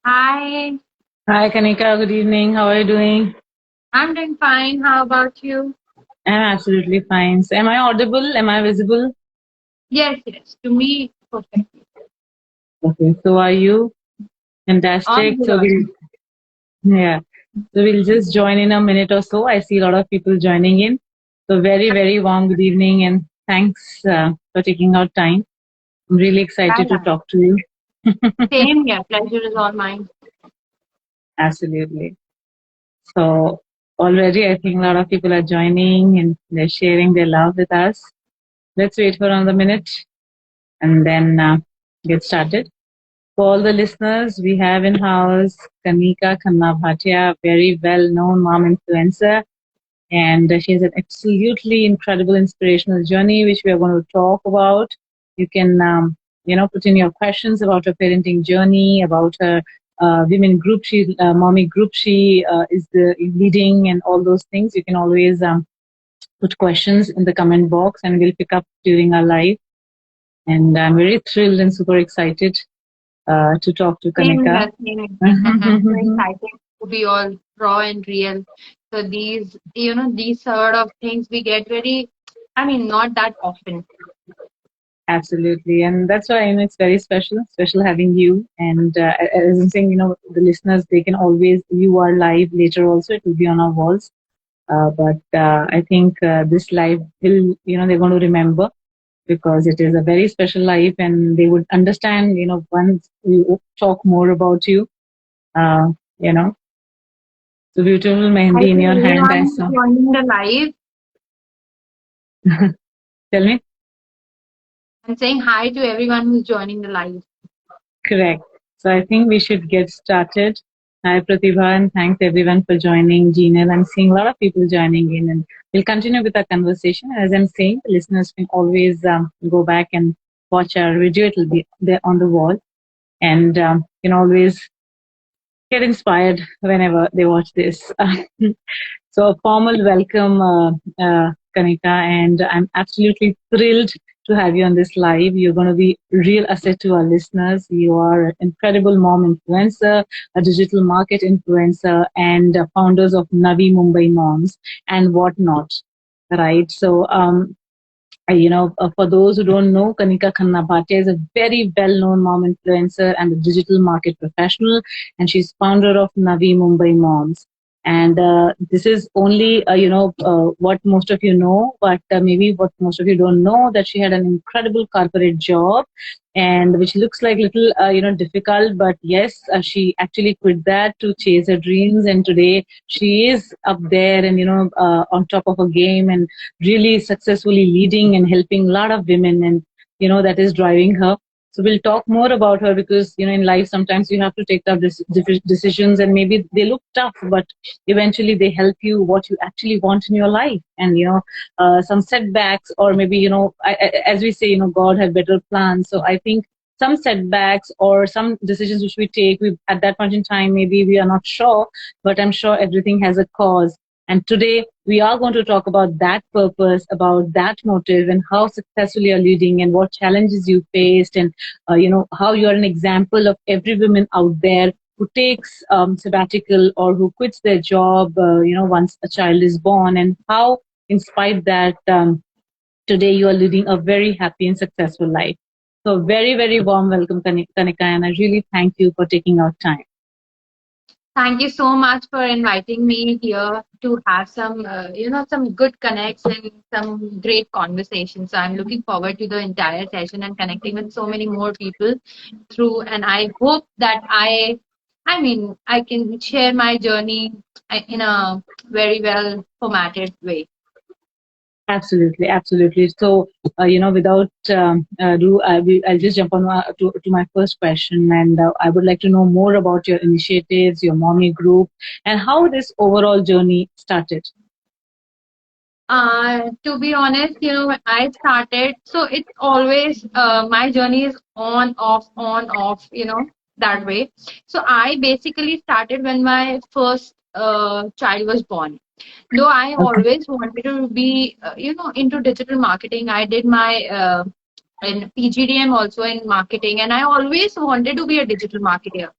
Hi, Hi, Kanika. Good evening. How are you doing? I'm doing fine. How about you? I'm absolutely fine. So, am I audible? Am I visible? Yes, yes. To me, perfect. Okay. So, are you? All Fantastic. good, all good. Yeah. So, we'll just join in a minute or so. I see a lot of people joining in. So, very warm good evening and thanks for taking out time. I'm really Yeah, excited to yeah. talk to you. Same here. Pleasure is all mine. Absolutely. So, already I think a lot of people are joining and they're sharing their love with us. Let's wait for another minute and then get started. For all the listeners, we have in house Kanika Khanna Bhatia, very well known mom influencer, and she has an absolutely incredible inspirational journey which we are going to talk about. You can, put in your questions about her parenting journey, about her women group, mommy group she is the leading, and all those things. You can always put questions in the comment box, and we'll pick up during our live. And I'm very thrilled and super excited to talk to Same Kanika. here, same here. So excited to be all raw and real. So these sort of things we get not that often. Absolutely, and that's why it's very special having you. And as I'm saying, the listeners, they can always view our live later. Also, it will be on our walls. But I think this live will, they're going to remember because it is a very special life, and they would understand, once we talk more about you. Uh, you know, so beautiful Hi Mehendi in to your hand. I everyone saw. joining the live. Tell me. I'm saying hi to everyone who's joining the live. Correct. So I think we should get started. Hi, Pratibha, and thanks everyone for joining. Gmail, I'm seeing a lot of people joining in, and we'll continue with our conversation. As I'm saying, the listeners can always go back and watch our video. It'll be there on the wall, and can always get inspired whenever they watch this. So a formal welcome, Kanika, and I'm absolutely thrilled to have you on this live. You're going to be a real asset to our listeners. You are an incredible mom influencer, a digital market influencer, and founders of NAVI Mumbai Moms and whatnot. Right. So, for those who don't know, Kanika Khanna Bhatia is a very well-known mom influencer and a digital market professional, and she's founder of Navi Mumbai Moms. And this is only, what most of you know, but maybe what most of you don't know, that she had an incredible corporate job, and which looks like little, difficult, but yes, she actually quit that to chase her dreams, and today she is up there and on top of her game and really successfully leading and helping a lot of women, and that is driving her. So we'll talk more about her because in life sometimes you have to take tough decisions, and maybe they look tough, but eventually they help you what you actually want in your life. And some setbacks, or maybe as we say, God had better plans. So I think some setbacks or some decisions which we take, we at that point in time maybe we are not sure, but I'm sure everything has a cause. And today we are going to talk about that purpose, about that motive, and how successfully you're leading, and what challenges you faced, and how you are an example of every woman out there who takes sabbatical or who quits their job, once a child is born, and how, in spite that, today you are leading a very happy and successful life. So very warm welcome, Kanika, and I really thank you for taking out time. Thank you so much for inviting me here to have some good connects and some great conversations. So I'm looking forward to the entire session and connecting with so many more people through. And I hope that I can share my journey in a very well formatted way. Absolutely. So, without I'll just jump on to my first question, and I would like to know more about your initiatives, your mommy group, and how this overall journey started. To be honest, when I started, so it's always my journey is on, off, that way. So I basically started when my first child was born. Though I Okay. always wanted to be, into digital marketing. I did my in PGDM also in marketing, and I always wanted to be a digital marketer.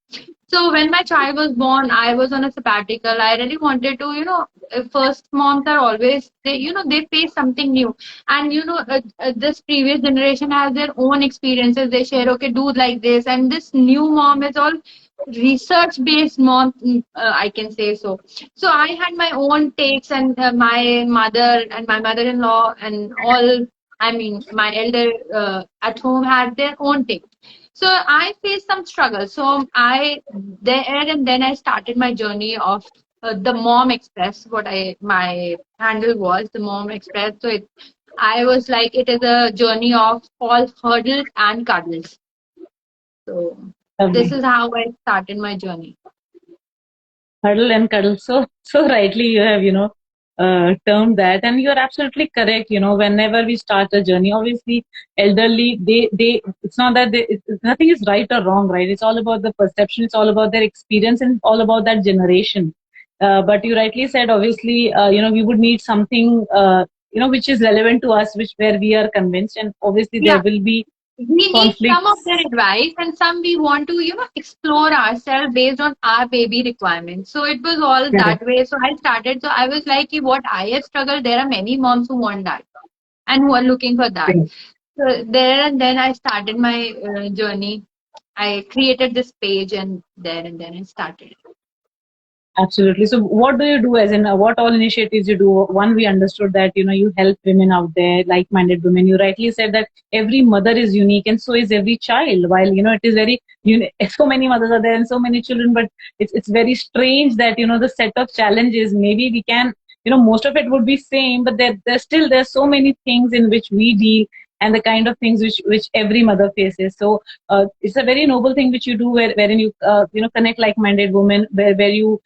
So when my child was born, I was on a sabbatical. I really wanted to, first moms are always, they face something new. And, this previous generation has their own experiences. They share, okay, do like this. And this new mom is all research based mom, I can say so. So I had my own takes, and my mother and my mother-in-law and all, I mean, my elder at home had their own take. So I faced some struggle. So I there and then I started my journey of the Mom Express. What I my handle was the Mom Express. So I was like, it is a journey of all hurdles and cuddles. So this Lovely. is how I started my journey. Huddle and cuddle. So rightly you have, termed that, and you're absolutely correct. Whenever we start a journey, obviously, elderly, it's not that nothing is right or wrong, right? It's all about the perception. It's all about their experience, and all about that generation. But you rightly said, obviously, we would need something, which is relevant to us, which where we are convinced, and obviously there Yeah. will be We need some of their conflicts. advice, and some we want to, explore ourselves based on our baby requirements. So it was all Correct. that way. So I started. So I was like, what I have struggled, there are many moms who want that and who are looking for that. So there and then I started my journey. I created this page, and there and then I started. Absolutely. So, what do you do as in what all initiatives you do? One, we understood that you help women out there, like-minded women. You rightly said that every mother is unique, and so is every child. While it is very so many mothers are there and so many children, but it's very strange that the set of challenges, maybe we can most of it would be same, but there's so many things in which we deal, and the kind of things which every mother faces. So it's a very noble thing which you do, wherein you connect like-minded women, where you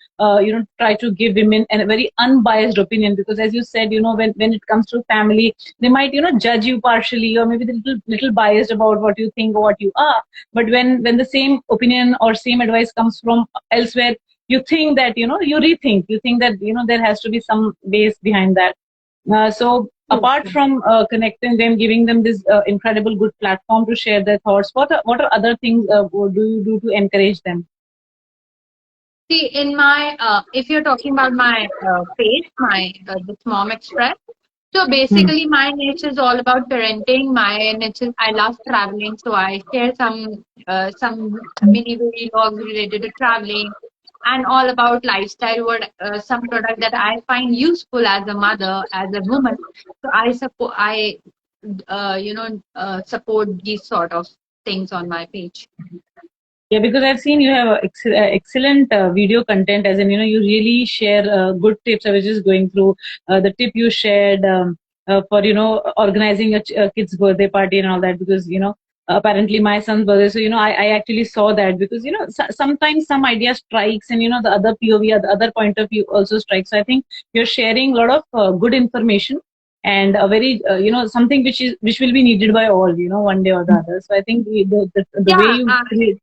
try to give women a very unbiased opinion, because as you said, when it comes to family, they might judge you partially, or maybe a little biased about what you think or what you are. But when the same opinion or same advice comes from elsewhere, you think that you think that there has to be some base behind that. So True, apart true. from connecting them, giving them this incredible good platform to share their thoughts, what are other things do you do to encourage them? See, in my if you're talking about my page, my this Mom Express. So Hmm. basically, my niche is all about parenting. My niche is I love traveling, so I share some mini vlogs related to traveling, and all about lifestyle. What some product that I find useful as a mother, as a woman. So I support support these sort of things on my page. Yeah, because I've seen you have excellent video content, as in, you really share good tips. I was just going through the tip you shared for, organizing a kid's birthday party and all that, because, apparently my son's birthday. So, I actually saw that, because, sometimes some idea strikes, and, the other POV, or the other point of view also strikes. So I think you're sharing a lot of good information, and a very, something which will be needed by all, one day or the other. So I think the way Yeah, you create.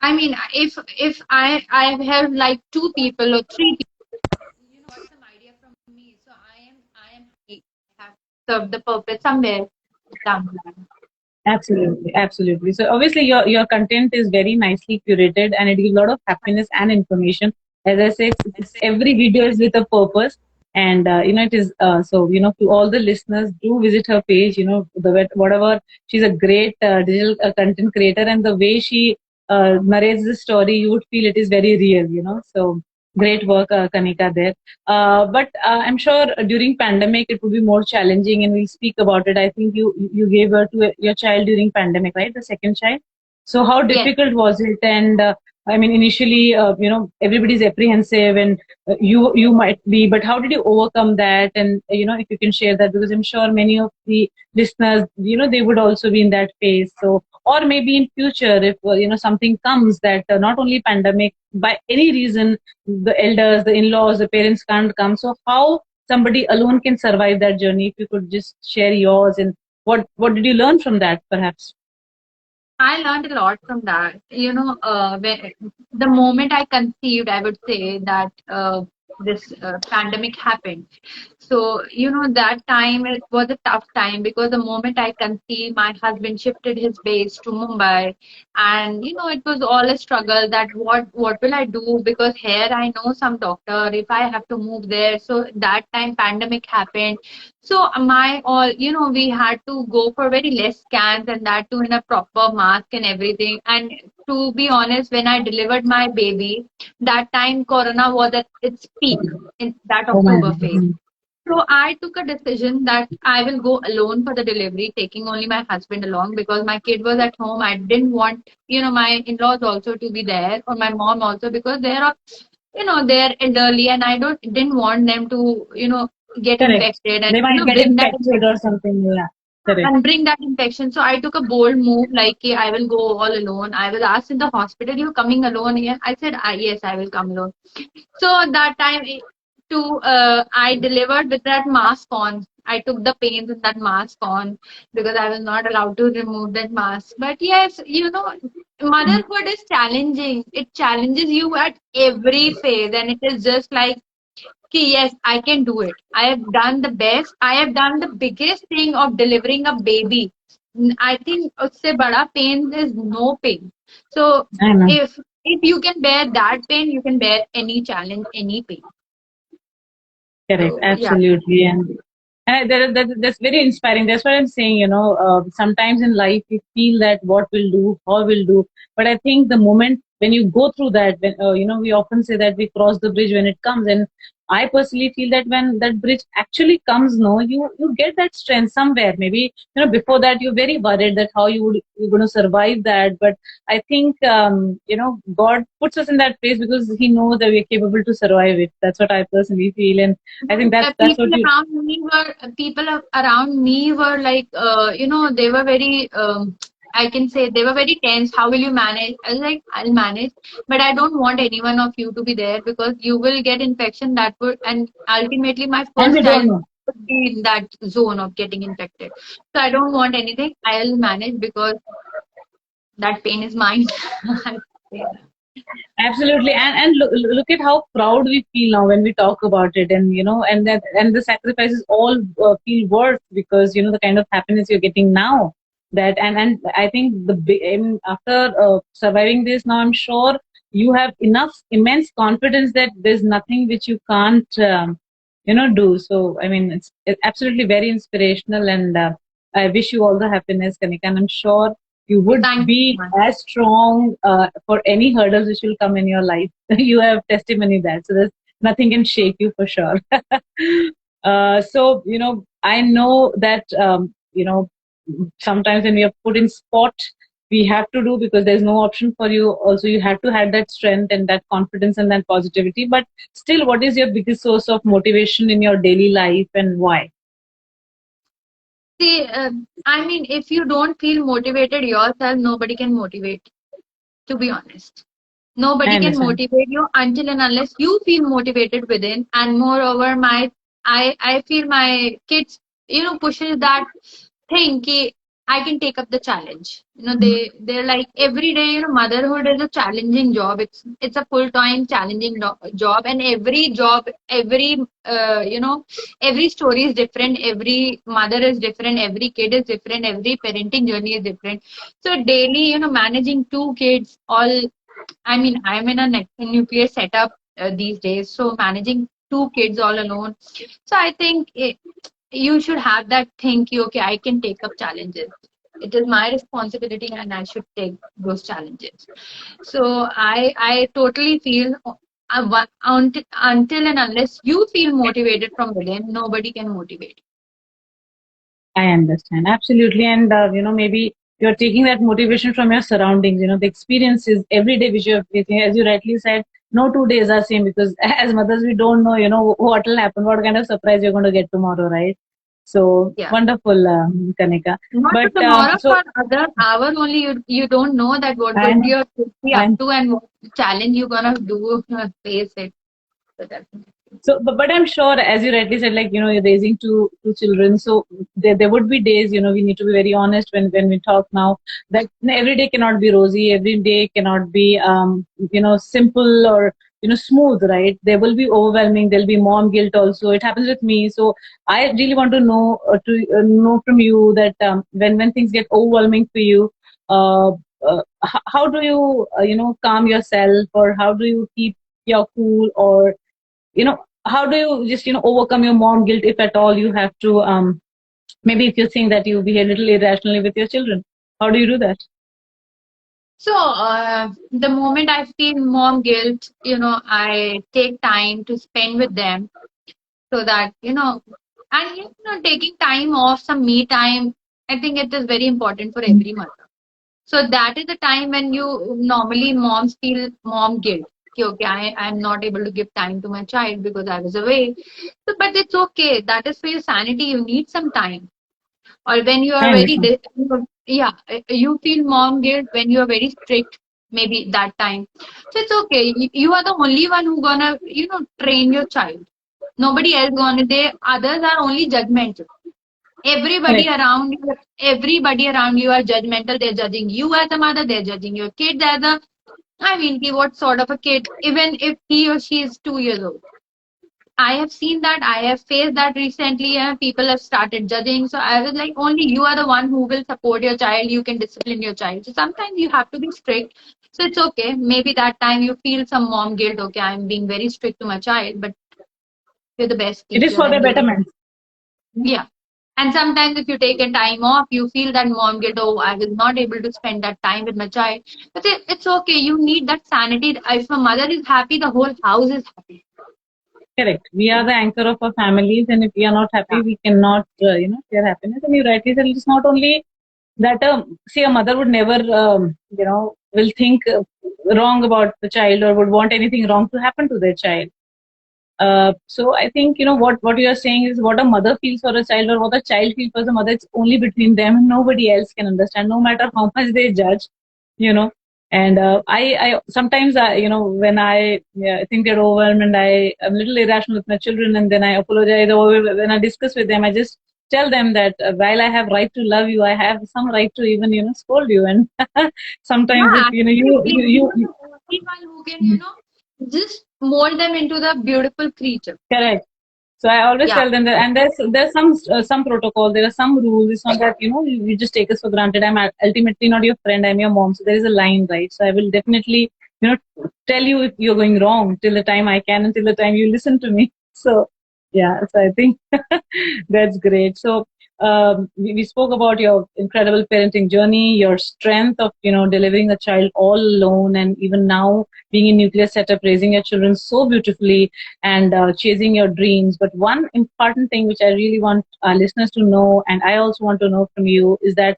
I mean, if I have like two people or three people, got some idea from me, so I am happy. I have served the purpose somewhere down the line. Absolutely, absolutely. So obviously your content is very nicely curated, and it gives a lot of happiness and information. As I say, it's every video is with a purpose, and it is so to all the listeners, do visit her page. Whatever, she's a great digital content creator, and the way she narrates the story, you would feel it is very real. So great work, Kanika, there. But I'm sure during pandemic it would be more challenging, and we'll speak about it. I think you gave birth to your child during pandemic, right? The second child. So how Yes. difficult was it? And I mean, initially, everybody's apprehensive, and you might be, but how did you overcome that? And if you can share that, because I'm sure many of the listeners, they would also be in that phase. So, or maybe in future, if something comes that not only pandemic, by any reason, the elders, the in-laws, the parents can't come. So how somebody alone can survive that journey? If you could just share yours, and what did you learn from that, perhaps? I learned a lot from that. The moment I conceived, I would say that. this pandemic happened. So, that time it was a tough time because the moment I conceived, my husband shifted his base to Mumbai, and it was all a struggle that what will I do, because here I know some doctor if I have to move there. So that time pandemic happened. So my all, we had to go for very less scans, and that too in a proper mask and everything. And to be honest, when I delivered my baby, that time corona was at its peak in that Oh my October phase. God. So I took a decision that I will go alone for the delivery, taking only my husband along because my kid was at home. I didn't want, my in-laws also to be there, or my mom also, because they are, they're elderly, and I didn't want them to, get Correct. infected and They might get bring that infected or something. Yeah. Correct. and bring that infection. So I took a bold move, like, "Okay, I will go all alone." I was asked in the hospital, "You coming alone here?" I said, "Yes, I will come alone." So that time I delivered with that mask on. I took the pains with that mask on because I was not allowed to remove that mask. But yes, motherhood is challenging. It challenges you at every phase, and it is just like, "Okay, yes, I can do it. I have done the best. I have done the biggest thing of delivering a baby." I think usse bada pain is no pain. So I know. if you can bear that pain, you can bear any challenge, any pain. Correct, So yeah. absolutely, and that's very inspiring. That's what I'm saying. Sometimes in life we feel that what we'll do, how we'll do, but I think the moment when you go through that, when we often say that we cross the bridge when it comes, and I personally feel that when that bridge actually comes, no, you get that strength somewhere. Maybe before that you're very worried that how you're going to survive that, but I think God puts us in that place because He knows that we're capable to survive it. That's what I personally feel, and I think that's what you. People around me were like, they were very. I can say they were very tense. How will you manage? I was like, "I'll manage, but I don't want any one of you to be there because you will get infection that would, and ultimately my And we first don't child know. would be in that zone of getting infected. So I don't want anything. I'll manage because that pain is mine." Absolutely, and look at how proud we feel now when we talk about it, and and the sacrifices all feel worth because the kind of happiness you're getting now. That and I think after surviving this now, I'm sure you have enough immense confidence that there's nothing which you can't do. So I mean, it's absolutely very inspirational, and I wish you all the happiness, Kanika, and I'm sure you would Thank you be so much. as strong for any hurdles which will come in your life. You have testimony that, so there's nothing can shake you for sure. So I know that sometimes when we are put in spot, we have to do because there's no option for you. Also, you have to have that strength and that confidence and that positivity. But still, what is your biggest source of motivation in your daily life, and why? See, I mean, if you don't feel motivated yourself, nobody can motivate. To be honest, I nobody can understand. motivate you until and unless you feel motivated within. And moreover, I feel my kids, pushes that thing. Ki I can take up the challenge. They're like every day. Motherhood is a challenging job. It's a full time challenging job, and every job, every story is different. Every mother is different. Every kid is different. Every parenting journey is different. So daily, managing two kids, all. I mean, I'm in a nuclear setup these days, so managing two kids all alone. So I think you should have that think, okay, I can take up challenges. It is my responsibility, and I should take those challenges. So I totally feel until and unless you feel motivated from within, nobody can motivate. I understand absolutely, and maybe you're taking that motivation from your surroundings. The experiences every day which you're facing, as you rightly said. No 2 days are same because as mothers we don't know, what will happen, what kind of surprise you're going to get tomorrow, right? So Yeah. wonderful, Kanika. Not for But tomorrow, so for other hour only. You don't know that what I would know, your kid be up I to and what challenge you're gonna do, face it. So definitely. So, but I'm sure, as you rightly said, like you're raising two children. So there would be days, we need to be very honest when we talk now that every day cannot be rosy, every day cannot be simple or smooth, right? There will be overwhelming. There'll be mom guilt also. It happens with me. So I really want to know from you that when things get overwhelming for you, uh, how do you calm yourself, or how do you keep your cool, or how do you just overcome your mom guilt, if at all you have to? Maybe if you think that you behave a little irrationally with your children, how do you do that? So, the moment I feel mom guilt, I take time to spend with them so that, and, taking time off, some me time, I think it is very important for every mother. So that is the time when you normally moms feel mom guilt. Okay, I'm not able to give time to my child because I was away. So, but it's okay. That is for your sanity. You need some time. Or when you are I very, understand. yeah, you feel mom guilt when you are very strict, maybe that time. So it's okay. You are the only one who gonna, train your child. Nobody else gonna. They others are only judgmental. Everybody Correct. around you, everybody around you are judgmental. They're judging you as a mother. They're judging your kid as a. I mean, what sort of a kid? Even if he or she is 2 years old. I have seen that. I have faced that recently, and people have started judging. So I was like, only you are the one who will support your child. You can discipline your child. So sometimes you have to be strict. So it's okay. Maybe that time you feel some mom guilt. Okay, I'm being very strict to my child, but you're the best It is teacher for the and you're the betterment. yeah. And sometimes if you take a time off, you feel that mom guilt, oh, I was not able to spend that time with my child. But it's okay. You need that sanity. If a mother is happy, the whole house is happy. Correct. We are the anchor of our families, and if we are not happy, Yeah. we cannot, share happiness. And you rightly said, it's not only that. See, a mother would never, will think wrong about the child, or would want anything wrong to happen to their child. So I think what you are saying is, what a mother feels for a child, or what a child feels for the mother. It's only between them, and nobody else can understand, no matter how much they judge. You know. And I sometimes when I think they're overwhelmed, and I am a little irrational with my children, and then I apologize, or when I discuss with them, I just tell them that while I have right to love you, I have some right to even scold you. And sometimes if Yeah, absolutely. You are you the only one who can, just mold them into the beautiful creature. correct. So I always Yeah. tell them that, and there's some protocol, there are some rules. It's not that you just take us for granted. I'm ultimately not your friend. I'm your mom. So there is a line, right? So I will definitely tell you if you're going wrong till the time I can, until the time you listen to me. So yeah, so I think that's great. So we spoke about your incredible parenting journey, your strength of delivering a child all alone, and even now being in nuclear setup, raising your children so beautifully, and chasing your dreams. But one important thing which I really want our listeners to know, and I also want to know from you, is that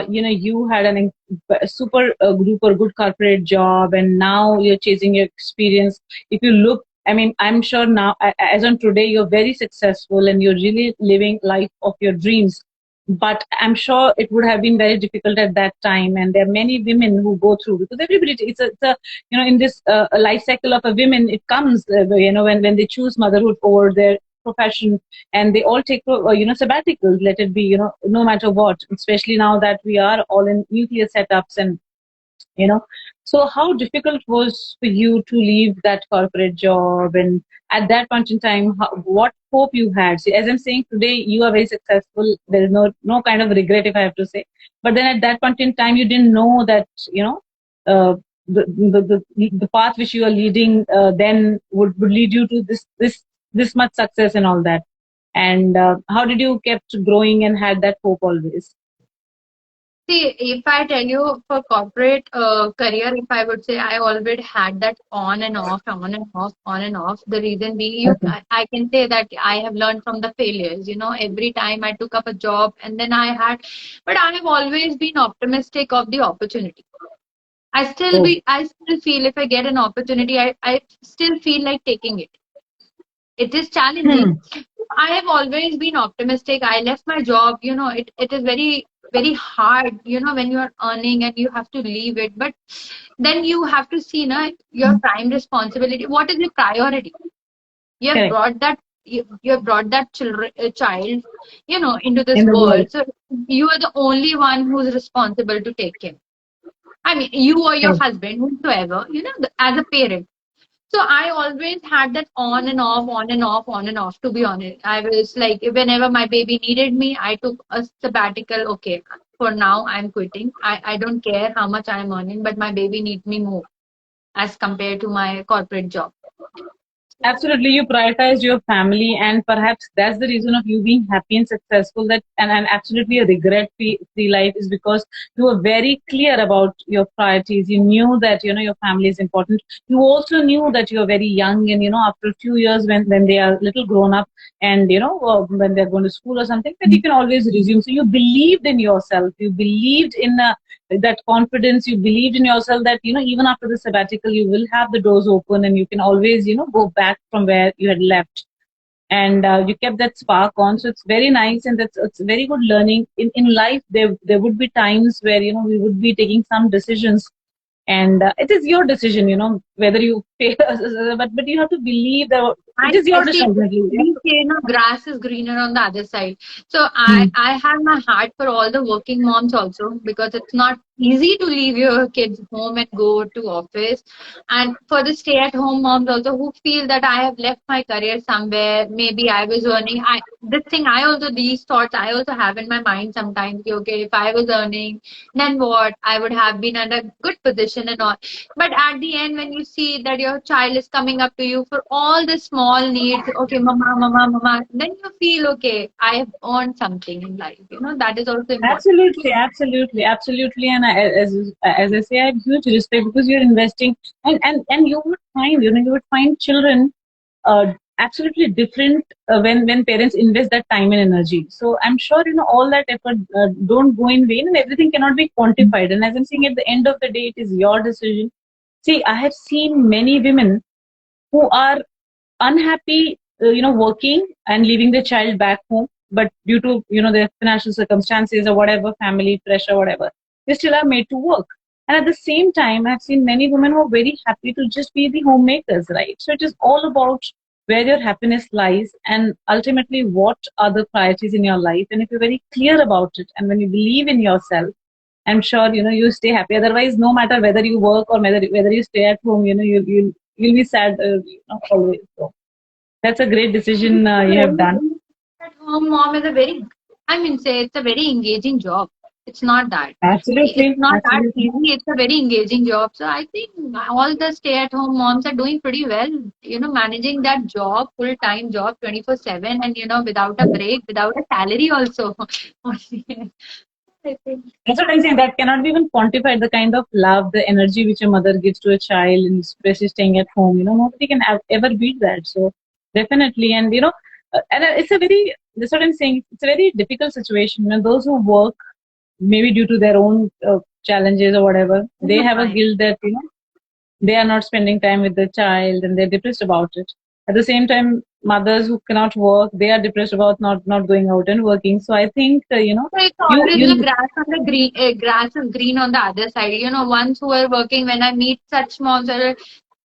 you had a super group or good corporate job, and now you're chasing your experience. If you look, I mean, I'm sure now, as on today, you're very successful and you're really living life of your dreams. But I'm sure it would have been very difficult at that time, and there are many women who go through, because everybody, it's a in this life cycle of a women, it comes when they choose motherhood over their profession, and they all take sabbaticals, let it be no matter what, especially now that we are all in nuclear setups. And you know so how difficult was for you to leave that corporate job? And at that point in time, what hope you had? See, as I'm saying, today you are very successful. There is no kind of regret, if I have to say. But then at that point in time, you didn't know that uh, the path which you are leading then would lead you to this much success and all that. And how did you kept growing and had that hope always? See, if I tell you for corporate career, if I would say I already had that on and off, on and off, on and off. The reason being, Okay. I can say that I have learned from the failures. Every time I took up a job, and then but I have always been optimistic of the opportunity. Oh. I still feel if I get an opportunity, I still feel like taking it. It is challenging. Hmm. I have always been optimistic. I left my job. It is very, very hard, when you are earning and you have to leave it. But then you have to see, your prime responsibility. What is your priority? You have Correct. brought that. You have brought that child, into In this the world. world. So you are the only one who's responsible to take him. I mean, you or your Correct. husband, whosoever, as a parent. So I always had that on and off, on and off, on and off, to be honest. I was like, whenever my baby needed me, I took a sabbatical. Okay, for now, I'm quitting. I don't care how much I'm earning, but my baby needs me more as compared to my corporate job. Absolutely, you prioritize your family, and perhaps that's the reason of you being happy and successful. That and absolutely a regret-free life is because you were very clear about your priorities. You knew that your family is important. You also knew that you're very young, and after a few years when they are little grown up, and when they're going to school or something, that you can always resume. So you believed in yourself. You believed in that confidence. You believed in yourself that even after the sabbatical you will have the doors open and you can always go back from where you had left, and you kept that spark on. So it's very nice, and it's very good learning in life. There would be times where we would be taking some decisions, and it is your decision, whether you pay, but you have to believe that it is your I see. decision. We say, grass is greener on the other side. So Hmm. I have my heart for all the working moms also, because it's not easy to leave your kids home and go to office. And for the stay-at-home moms also who feel that I have left my career somewhere, maybe I was earning. These thoughts I also have in my mind sometimes. Okay, if I was earning, then what? I would have been at a good position and all. But at the end, when you see that your child is coming up to you for all the small needs, okay, mama, mama, mama, then you feel, okay, I have earned something in life. That is also important. Absolutely, absolutely, absolutely. And as I say, I have huge respect because you're investing, and you would find, you would find children absolutely different when parents invest that time and energy. So I'm sure all that effort don't go in vain, and everything cannot be quantified. And as I'm saying, at the end of the day, it is your decision. See, I have seen many women who are unhappy, working and leaving the child back home, but due to their financial circumstances or whatever, family pressure, whatever, they still are made to work. And at the same time, I've seen many women who are very happy to just be the homemakers, right? So it is all about where your happiness lies and ultimately what are the priorities in your life. And if you're very clear about it and when you believe in yourself, I'm sure you stay happy. Otherwise, no matter whether you work or whether you stay at home, you'll be sad always. So that's a great decision you have done. At home mom is it's a very engaging job. It's not that. It's Absolutely, not that absolutely. easy. It's a very engaging job. So I think all the stay-at-home moms are doing pretty well. Managing that job, full-time job, 24/7, and without a break, without a salary also. I think. That's what I'm saying. That cannot be even quantified. The kind of love, the energy which a mother gives to a child, and especially staying at home. Nobody can ever beat that. So definitely, and it's a very. That's what I'm saying. It's a very difficult situation. Those who work maybe due to their own challenges or whatever, they have a guilt that they are not spending time with the child and they're depressed about it. At the same time, mothers who cannot work, they are depressed about not going out and working. So I think So it's you always the you grass on the green. Grass is green on the other side. Ones who are working. When I meet such moms, or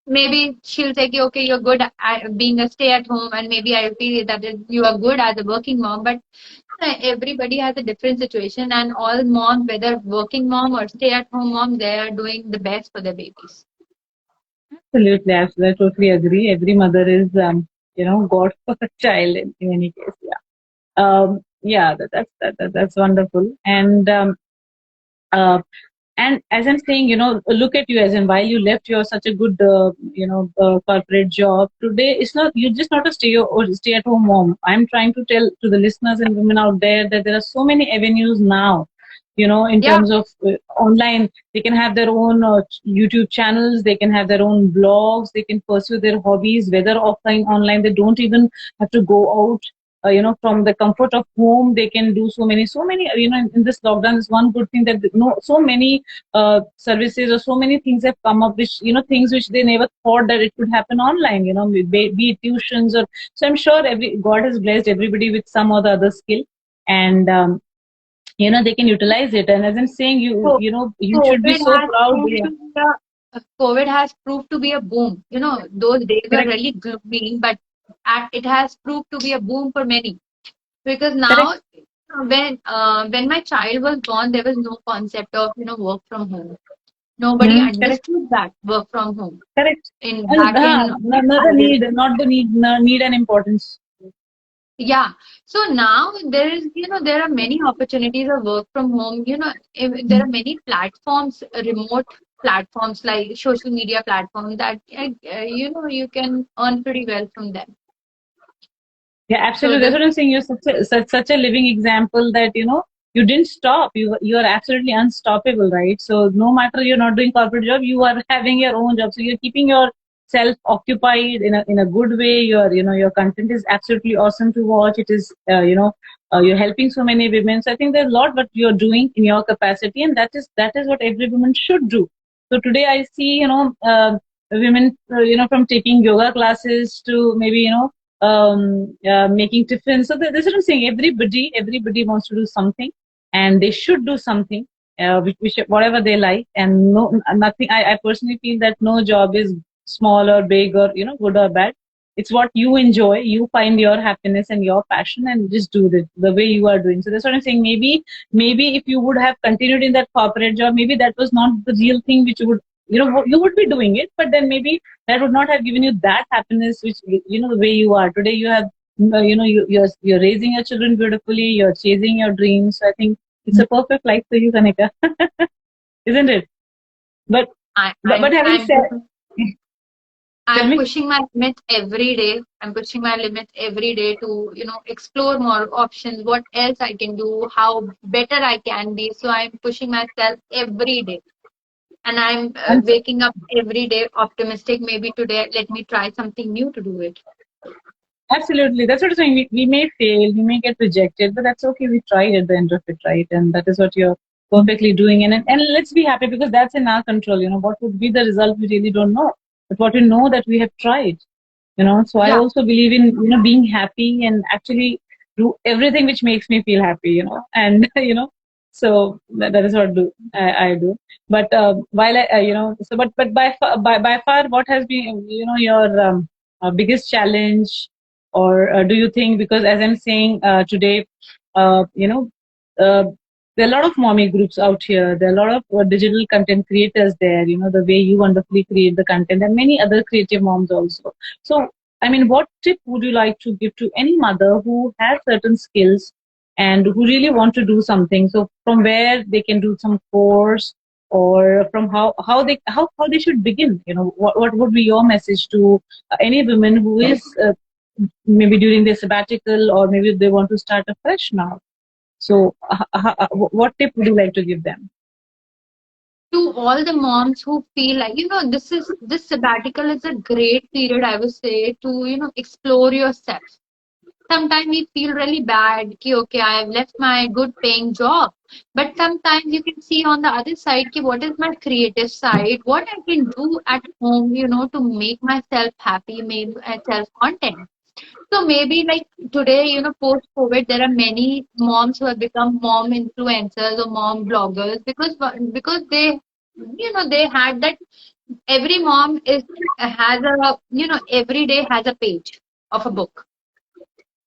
maybe she'll say, okay, you're good at being a stay-at-home, and maybe I feel that you are good as a working mom. But everybody has a different situation, and all moms, whether working mom or stay-at-home mom, they are doing the best for their babies. absolutely, absolutely, I totally agree. Every mother is God for a child in any case. Yeah. Yeah, that's wonderful. Uh, and as I'm saying, look at you, as in while you left your such a good, corporate job. Today, it's not you're just not a stay at home mom. I'm trying to tell to the listeners and women out there that there are so many avenues now. In Yeah. terms of online, they can have their own YouTube channels. They can have their own blogs. They can pursue their hobbies, whether offline, online. They don't even have to go out from the comfort of home. They can do so many in this lockdown is one good thing that so many services or so many things have come up, which things which they never thought that it could happen online, be it tuitions or. So I'm sure every God has blessed everybody with some or the other skill, and they can utilize it. And as I'm saying, So you should be COVID so has proud. proved Yeah. to be COVID has proved to be a boom. Those days were Correct. really gloomy, but it has proved to be a boom for many. Because Correct. now, when my child was born, there was no concept of work from home. Nobody Correct. understood that work from home Correct. in And back in not the 5 years. need, not the need, need and importance. Yeah. So now there is, there are many opportunities of work from home. There are many platforms, remote platforms like social media platforms that, you can earn pretty well from them. Yeah, So absolutely. That's this, what I'm saying. You're such a living example that you didn't stop. You are absolutely unstoppable, right? So no matter you're not doing corporate job, you are having your own job. So you're keeping yourself occupied in a good way. Your content is absolutely awesome to watch. It is you're helping so many women. So I think there's a lot what you're doing in your capacity, and that is what every woman should do. So today I see women from taking yoga classes to maybe making tiffins. So that's what I'm saying. Everybody wants to do something, and they should do something, which whatever they like, and no nothing. I personally feel that no job is small or big or good or bad. It's what you enjoy. You find your happiness and your passion, and just do the way you are doing. So that's what I'm saying. Maybe if you would have continued in that corporate job, maybe that was not the real thing which you would be doing it, but then maybe that would not have given you that happiness which the way you are today. You have you're raising your children beautifully, you're chasing your dreams. So I think it's a perfect life for you, Kanika. Isn't it? but I, but I'm, having I'm, said, tell I'm me. pushing my limits every day. I'm pushing my limits every day to, explore more options, what else I can do, how better I can be. So I'm pushing myself every day. And I'm And waking up every day optimistic. Maybe today, let me try something new to do it. absolutely, that's what I'm saying. We may fail, we may get rejected, but that's okay. We tried at the end of it, right? And that is what you're perfectly doing. And let's be happy because that's in our control. What would be the result? We really don't know. But what we know that we have tried. So I Yeah, also believe in being happy and actually do everything which makes me feel happy. And so that is what I do. But while I so but by far, what has been your biggest challenge, or do you think, because as I'm saying today, uh, you know uh, there are a lot of mommy groups out here. There are a lot of digital content creators there. The way you wonderfully create the content, and many other creative moms also. So, I mean, what tip would you like to give to any mother who has certain skills and who really want to do something? So, from where they can do some course, or from how they should begin? What would be your message to any woman who is maybe during their sabbatical, or maybe they want to start afresh now? So, what tip would you like to give them? to all the moms who feel like, this sabbatical is a great period, I would say, to, explore yourself. Sometimes we feel really bad ki, okay, I've left my good paying job, but sometimes you can see on the other side ki, what is my creative side, what I can do at home, to make myself happy, make myself content. So maybe like today, post COVID, there are many moms who have become mom influencers or mom bloggers because they had that. Every mom is has a, every day has a page of a book,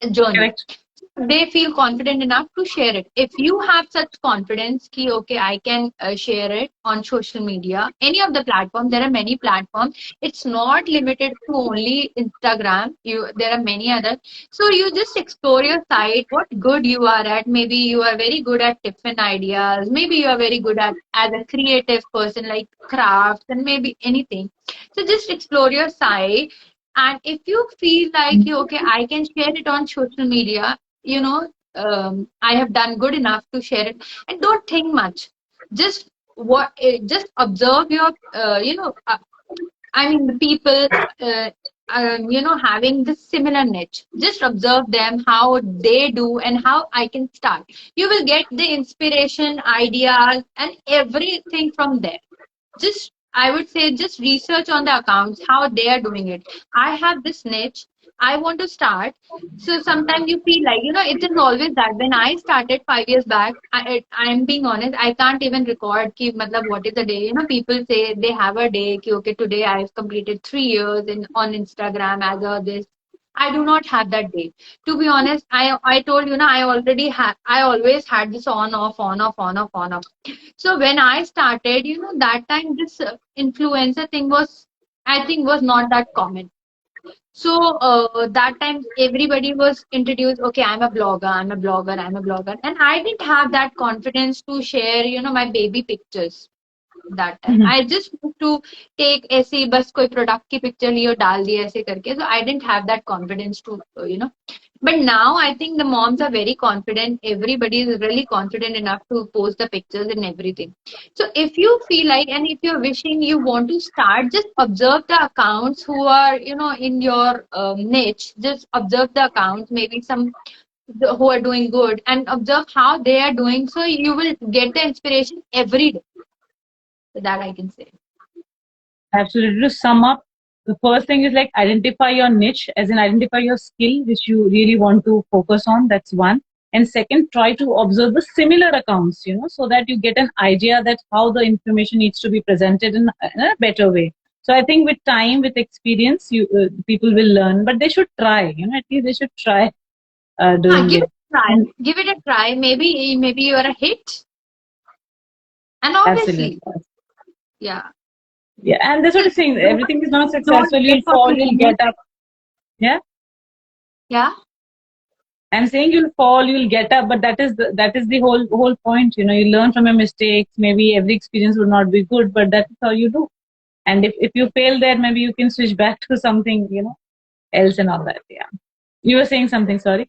a journal. Correct. They feel confident enough to share it. If you have such confidence ki, okay, I can share it on social media, any of the platform, there are many platforms. It's not limited to only Instagram. There are many others. So you just explore your site, what good you are at. Maybe you are very good at tiffin ideas. Maybe you are very good at as a creative person like crafts and maybe anything. So just explore your site. And if you feel like okay, I can share it on social media, I have done good enough to share it, and don't think much. Just observe your, I mean, the people, having this similar niche. Just observe them, how they do, and how I can start. You will get the inspiration, ideas, and everything from there. Just I would say just research on the accounts how they are doing it. I have this niche, I want to start. So sometimes you feel like, it is always that. When I started 5 years back, I'm being honest, I can't even record ki, matlab, what is the day. People say they have a day ki, okay, today I've completed 3 years on Instagram as a this. I do not have that day. To be honest, I told you, I always had this on off on off on off on off. So when I started, that time this influencer thing was, I think, was not that common. So that time everybody was introduced. Okay, I'm a blogger. I'm a blogger. I'm a blogger, and I didn't have that confidence to share, my baby pictures that time. I just used to take ऐसे बस कोई product की picture लियो डाल दिया ऐसे करके. So I didn't have that confidence to But now I think the moms are very confident. Everybody is really confident enough to post the pictures and everything. So if you feel like, and if you're wishing you want to start, just observe the accounts who are in your niche. Just observe the accounts, maybe some who are doing good, and observe how they are doing. So you will get the inspiration every day. So that I can say. Absolutely. To sum up, the first thing is like identify your niche, as in identify your skill which you really want to focus on. That's one. And second, try to observe the similar accounts, so that you get an idea that how the information needs to be presented in a better way. So I think with time, with experience, people will learn, but they should try. At least they should try doing Give it. it a try. Give it a try. Maybe you are a hit. And obviously, Absolutely. yeah. Yeah, and that's what I'm saying. Everything is not successful. Don't You'll wait for fall, you'll failure. get up. Yeah. Yeah. I'm saying you'll fall, you'll get up, but that is the whole point. You learn from your mistakes. Maybe every experience will not be good, but that's how you do. And if you fail there, maybe you can switch back to something else and all that. Yeah. You were saying something. Sorry.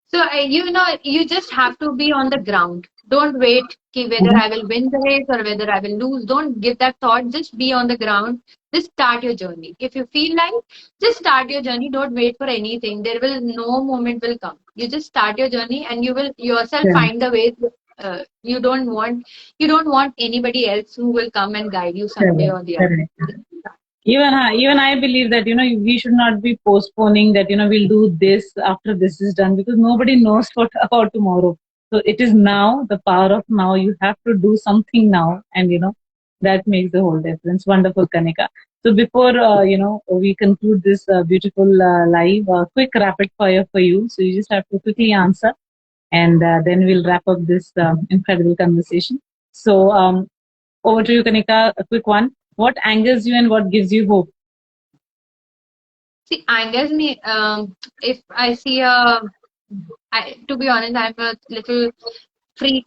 So you just have to be on the ground. Don't wait whether Mhm. I will win the race or whether I will lose. Don't give that thought. Just be on the ground. Just start your journey. If you feel like, just start your journey. Don't wait for anything. There will no moment will come. You just start your journey, and you will yourself Yeah. find the way. You don't want anybody else who will come and guide you someday Correct. or the other. Correct. Even I believe that we should not be postponing that we'll do this after this is done, because nobody knows what about tomorrow. So it is now, the power of now. You have to do something now, and that makes the whole difference. Wonderful, Kanika. So before we conclude this beautiful live, quick rapid fire for you. So you just have to quickly answer, and then we'll wrap up this incredible conversation. So over to you, Kanika. A quick one. What angers you and what gives you hope? See, angers me. If I see to be honest, I'm a little freak,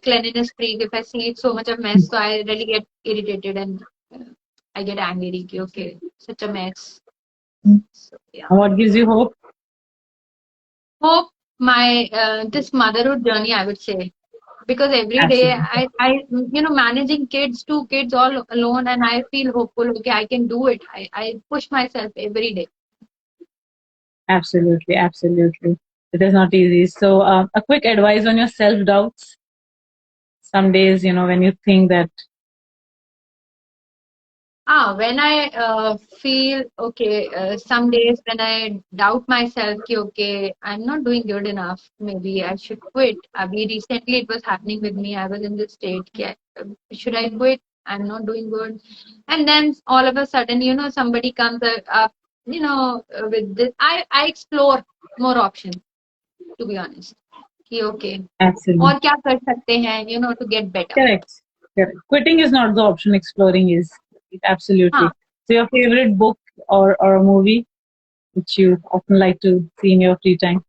cleanliness freak. If I see it so much of mess, so I really get irritated and I get angry. Okay, such a mess. So yeah, And what gives you hope? hope my this motherhood journey, I would say, because every day Absolutely. I managing kids, two kids all alone, and I feel hopeful. Okay, I can do it. I push myself every day. Absolutely. Absolutely. It is not easy. So, a quick advice on your self doubts. Some days, when you think that. When I feel okay, some days when I doubt myself, कि, okay, I'm not doing good enough. Maybe I should quit. Recently it was happening with me. I was in this state. Should I quit? I'm not doing good. And then all of a sudden, somebody comes up, with this. I explore more options, to be honest. कि, okay, Absolutely. और क्या कर सकते हैं, to get better. Correct. Correct. Quitting is not the option, exploring is. हाँ. Absolutely. So, your favorite book or a movie which you often like to see in your free time?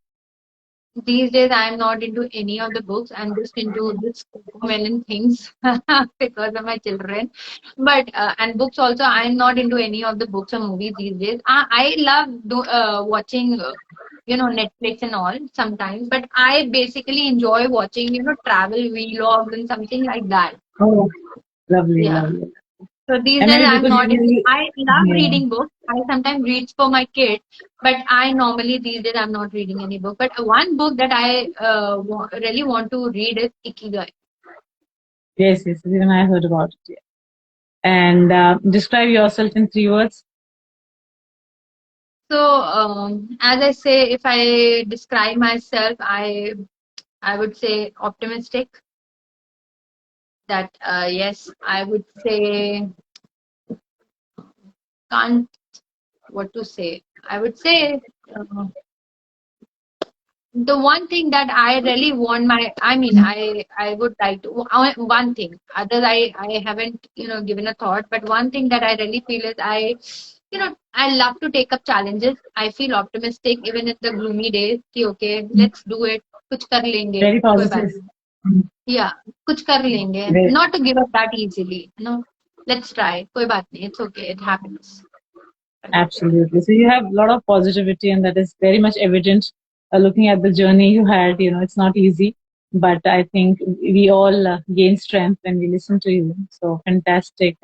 These days, I'm not into any of the books. I'm just into this common things because of my children. But and books also, I'm not into any of the books or movies these days. I love watching, Netflix and all sometimes. But I basically enjoy watching, travel vlogs and something like that. Oh, lovely, Yeah. lovely. So these And days maybe I'm because not into. I love yeah, reading books. I sometimes read for my kids, but I normally these days I'm not reading any book. But one book that I really want to read is Ikigai. yes, yes, even I heard about it. Yeah. And describe yourself in 3 words. So as I say, if I describe myself, I would say optimistic. That yes, I would say can't what to say. I would say the one thing that I really want I would like to one thing. Others I haven't given a thought, but one thing that I really feel is I love to take up challenges. I feel optimistic even in the gloomy days. कि okay, let's do it. कुछ कर लेंगे. Very कोई बात positive. नहीं. Yeah, कुछ कर लेंगे. Very, Not to give up that easily. Let's try. कोई बात नहीं. It's okay. It happens. absolutely. So you have a lot of positivity, and that is very much evident. Looking at the journey you had, it's not easy, but I think we all gain strength when we listen to you. So fantastic,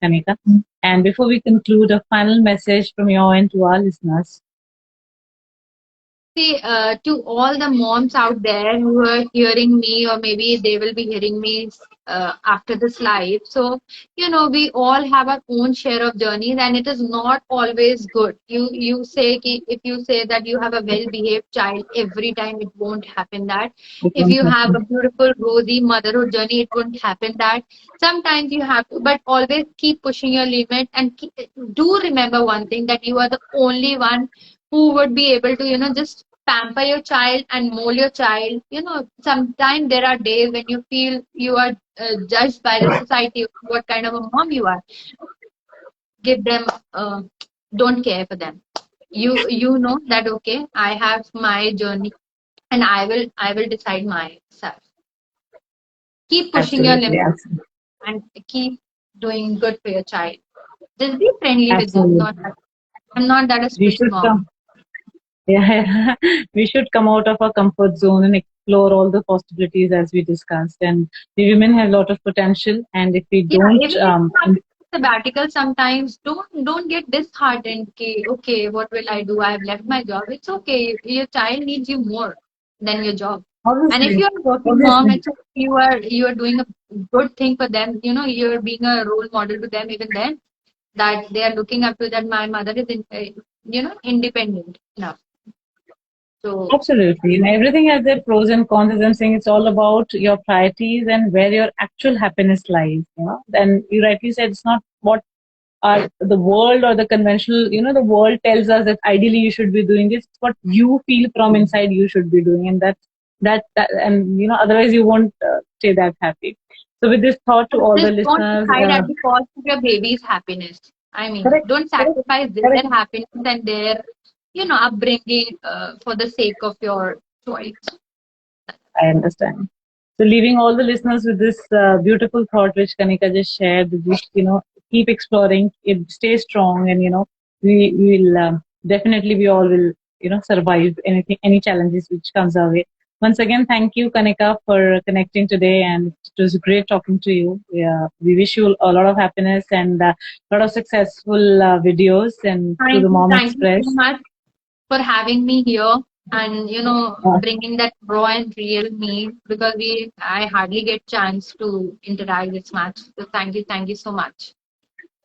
Kanika. And before we conclude, a final message from your end to our listeners. See, to all the moms out there who are hearing me, or maybe they will be hearing me after this live. So, we all have our own share of journeys, and it is not always good. You say if you say that you have a well-behaved child every time, it won't happen that. If you have a beautiful, rosy motherhood journey, it won't happen that. Sometimes you have to, but always keep pushing your limit, and do remember one thing, that you are the only one who would be able to just pamper your child and mold your child. Sometimes there are days when you feel you are judged by the society what kind of a mom you are. Give them don't care for them. You know that okay, I have my journey, and I will decide myself. Keep pushing your Absolutely, limits absolutely. and keep doing good for your child. Just be friendly with them. Absolutely. I'm not that a We strict should mom. come. Yeah, we should come out of our comfort zone and explore all the possibilities as we discussed. And the women have a lot of potential, and if we Yeah, don't, even if you have sabbatical, sometimes don't get disheartened. Okay, what will I do? I have left my job. It's okay. Your child needs you more than your job. And if obviously, you are a working mom, obviously, it's okay. You are doing a good thing for them. You're being a role model to them. Even then, that they are looking up to, that my mother is independent enough. So absolutely. And everything has their pros and cons. As I'm saying, it's all about your priorities and where your actual happiness lies. And you rightly said it's not what the world or the conventional, the world tells us that ideally you should be doing this. It's what you feel from inside you should be doing, and that and otherwise you won't stay that happy. So with this thought to all the just don't listeners, decide at the cost of your baby's happiness. I mean, correct, don't correct, sacrifice their correct. happiness and their, upbringing for the sake of your choice. I understand. So leaving all the listeners with this beautiful thought which Kanika just shared, just keep exploring, stay strong, and we will definitely we all will survive any challenges which comes our way. Once again, thank you Kanika for connecting today, and it was great talking to you. Yeah, we wish you a lot of happiness and a lot of successful videos and through the Mom Thank you so Express. much for having me here, and Uh, bringing that raw and real me, because I hardly get chance to interact this much. So thank you so much.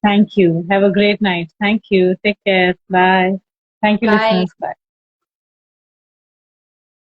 Thank you. Have a great night. Thank you. Take care. Bye. Thank you, Bye. listeners. Bye.